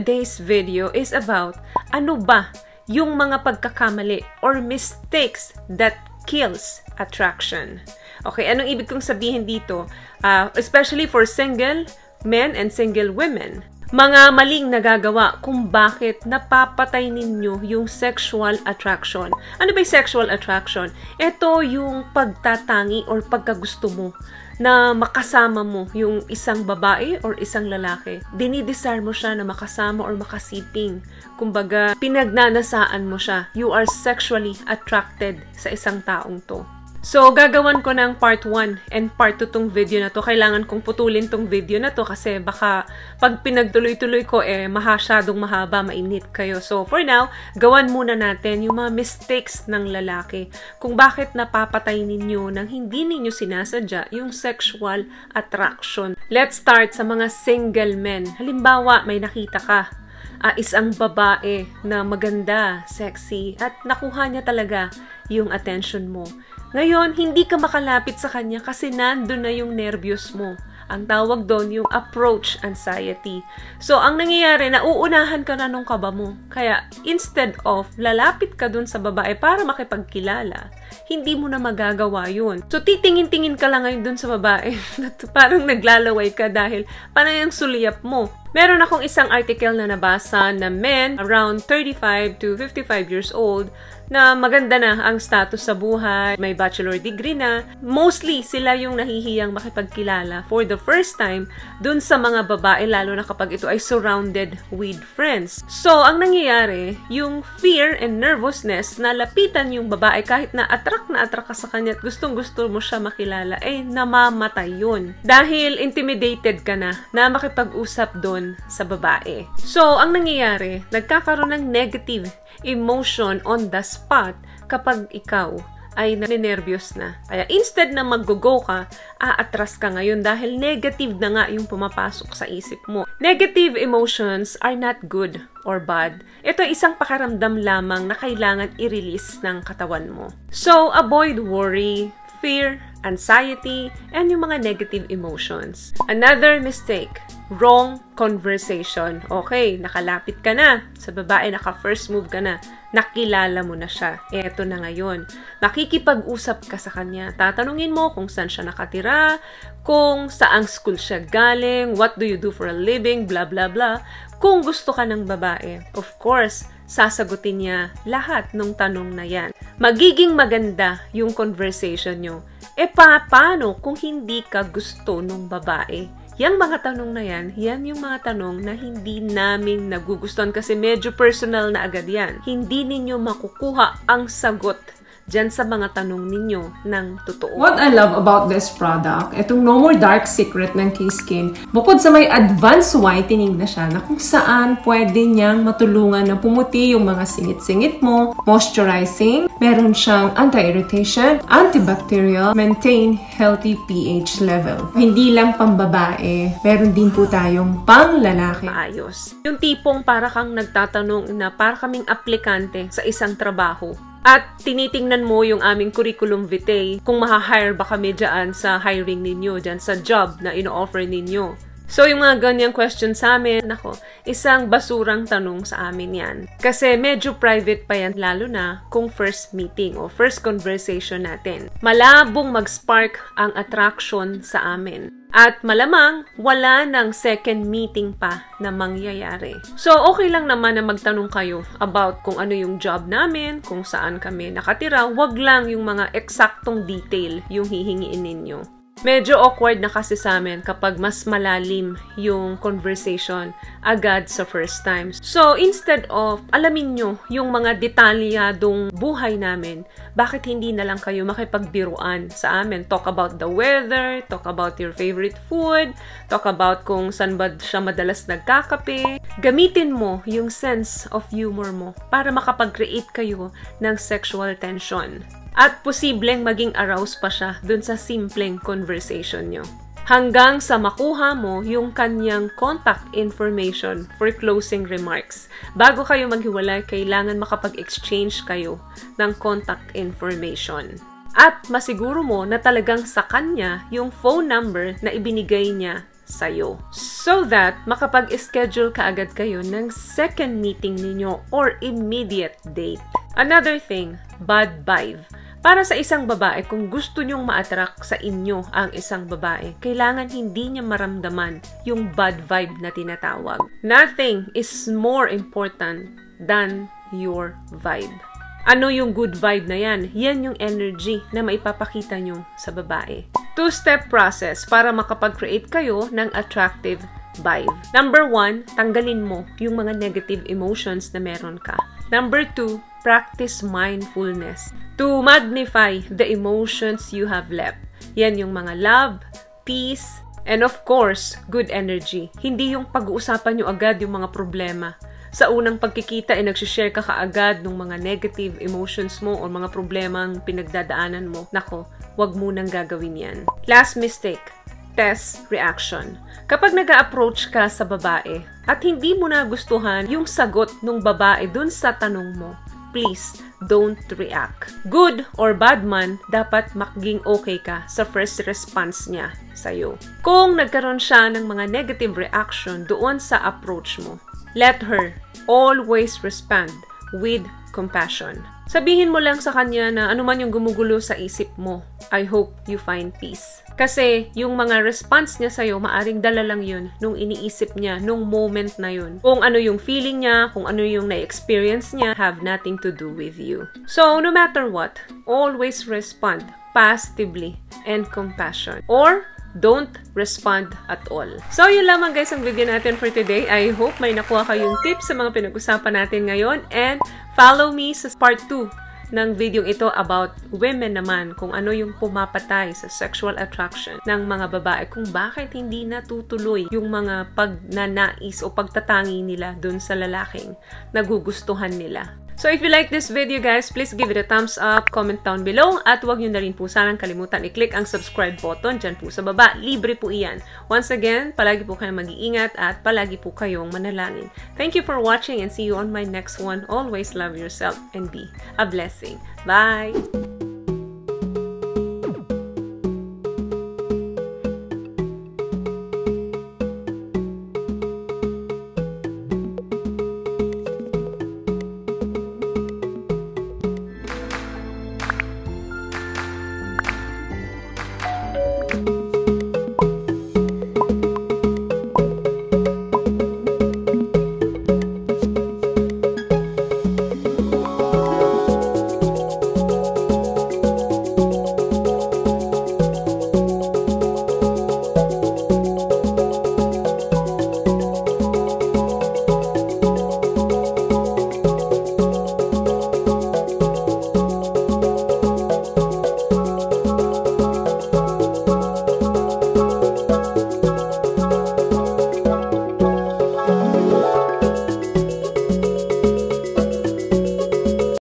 today's video is about ano ba yung mga pagkakamali or mistakes that kills attraction. Okay, anong ibig kong sabihin dito? Especially for single men and single women. Mga maling nagagawa kung bakit napapatay ninyo yung sexual attraction. Ano ba yung sexual attraction? Ito yung pagtatangi or pagkagusto mo na makasama mo yung isang babae or isang lalaki. Dinidesire mo siya na makasama or makasiping. Kumbaga, pinagnanasaan mo siya. You are sexually attracted sa isang taong to. So, gagawan ko ng part 1 and part 2 tong video na to. Kailangan kong putulin tong video na to kasi baka pag pinagtuloy-tuloy ko, masyadong mahaba, mainit kayo. So, for now, gawan muna natin yung mga mistakes ng lalaki. Kung bakit napapatay ninyo nang hindi ninyo sinasadya yung sexual attraction. Let's start sa mga single men. Halimbawa, may nakita ka. Isang babae na maganda, sexy, at nakuha niya talaga yung attention mo. Ngayon, hindi ka makalapit sa kanya kasi nandun na yung nervyos mo. Ang tawag doon yung approach anxiety. So, ang nangyayari, nauunahan ka na nung kaba mo. Kaya, instead of lalapit ka dun sa babae para makipagkilala, hindi mo na magagawa yun. So, titingin-tingin ka lang ngayon dun sa babae. Parang naglalaway ka dahil panay ang suliyap mo. Meron akong isang article na nabasa na men around 35 to 55 years old na maganda na ang status sa buhay, may bachelor degree na. Mostly, sila yung nahihiyang makipagkilala for the first time dun sa mga babae, lalo na kapag ito ay surrounded with friends. So, ang nangyayari, yung fear and nervousness na lapitan yung babae kahit na attract ka sa kanya at gustong-gusto mo siya makilala, namamatay yun. Dahil intimidated ka na makipag-usap dun sa babae. So, ang nangyayari, nagkakaroon ng negative emotion on the spot kapag ikaw ay nanenervyos na. Kaya instead na mag-go ka, aatras ka ngayon dahil negative na nga yung pumapasok sa isip mo. Negative emotions are not good or bad. Ito ay isang pakiramdam lamang na kailangan i-release ng katawan mo. So, avoid worry, fear, anxiety, and yung mga negative emotions. Another mistake, wrong conversation. Okay, nakalapit ka na sa babae, naka-first move ka na, nakilala mo na siya. Eto na ngayon. Makikipag-usap ka sa kanya. Tatanungin mo kung saan siya nakatira, kung saang school siya galing, what do you do for a living, blah blah blah. Kung gusto ka ng babae, of course, sasagutin niya lahat ng tanong na yan. Magiging maganda yung conversation nyo. Paano kung hindi ka gusto ng babae? Yang mga tanong na yan yung mga tanong na hindi namin nagugustuhan kasi medyo personal na agad yan. Hindi ninyo makukuha ang sagot dyan sa mga tanong ninyo ng totoo. What I love about this product, itong No More Dark Secret ng K-Skin, bukod sa may advanced whitening na siya na kung saan pwede niyang matulungan na pumuti yung mga singit-singit mo, moisturizing, meron siyang anti-irritation, antibacterial, maintain healthy pH level. Hindi lang pambabae, meron din po tayong pang-lalaki. Maayos. Yung tipong para kang nagtatanong na para kaming aplikante sa isang trabaho. At tinitingnan mo yung aming curriculum vitae kung maha-hire ba kami dyan sa hiring ninyo, dyan sa job na ino-offer ninyo. So, yung mga ganyang question sa amin, isang basurang tanong sa amin yan. Kasi medyo private pa yan, lalo na kung first meeting o first conversation natin. Malabong mag-spark ang attraction sa amin. At malamang, wala ng second meeting pa na mangyayari. So, okay lang naman na magtanong kayo about kung ano yung job namin, kung saan kami nakatira. Wag lang yung mga eksaktong detail yung hihingiin ninyo. Medyo awkward na kasi sa amin kapag mas malalim yung conversation agad sa first time. So, instead of alamin nyo yung mga detalyadong buhay namin, bakit hindi na lang kayo makipagbiruan sa amin? Talk about the weather, talk about your favorite food, talk about kung saan ba siya madalas nagkakape. Gamitin mo yung sense of humor mo para makapag-create kayo ng sexual tension. At posibleng maging arouse pa siya dun sa simpleng conversation nyo. Hanggang sa makuha mo yung kanyang contact information for closing remarks. Bago kayo maghiwalay, kailangan makapag-exchange kayo ng contact information. At masiguro mo na talagang sa kanya yung phone number na ibinigay niya sa'yo. So that makapag-schedule kaagad kayo ng second meeting ninyo or immediate date. Another thing, bad vibe. Para sa isang babae, kung gusto nyong ma-attract sa inyo ang isang babae, kailangan hindi niya maramdaman yung bad vibe na tinatawag. Nothing is more important than your vibe. Ano yung good vibe na yan? Yan yung energy na maipapakita nyo sa babae. Two-step process para makapag-create kayo ng attractive vibe. Number 1, tanggalin mo yung mga negative emotions na meron ka. Number 2, practice mindfulness to magnify the emotions you have left. Yan yung mga love, peace, and of course, good energy. Hindi yung pag-uusapan nyo agad yung mga problema. Sa unang pagkikita, nagsishare ka kaagad ng mga negative emotions mo o mga problemang pinagdadaanan mo. Nako, wag mo nang gagawin yan. Last mistake, test reaction. Kapag nag-a-approach ka sa babae at hindi mo nagustuhan yung sagot ng babae dun sa tanong mo, please, don't react. Good or bad man, dapat maging okay ka sa first response niya sa'yo. Kung nagkaroon siya ng mga negative reaction doon sa approach mo, let her always respond with compassion. Sabihin mo lang sa kanya na ano man yung gumugulo sa isip mo, I hope you find peace. Kasi yung mga response niya sa'yo, maaring dala lang yun nung iniisip niya, nung moment na yun. Kung ano yung feeling niya, kung ano yung na-experience niya, have nothing to do with you. So, no matter what, always respond positively and compassion. Or, don't respond at all. So, yun lamang guys ang video natin for today. I hope may nakuha kayong tips sa mga pinag-usapan natin ngayon. And follow me sa part 2 ng video ito about women naman, kung ano yung pumapatay sa sexual attraction ng mga babae, kung bakit hindi natutuloy yung mga pagnanais o pagtatangi nila dun sa lalaking nagugustuhan nila. So if you like this video guys, please give it a thumbs up, comment down below, at huwag nyo na rin po sanang kalimutan i-click ang subscribe button dyan po sa baba. Libre po iyan. Once again, palagi po kayong mag-iingat at palagi po kayong manalangin. Thank you for watching and see you on my next one. Always love yourself and be a blessing. Bye!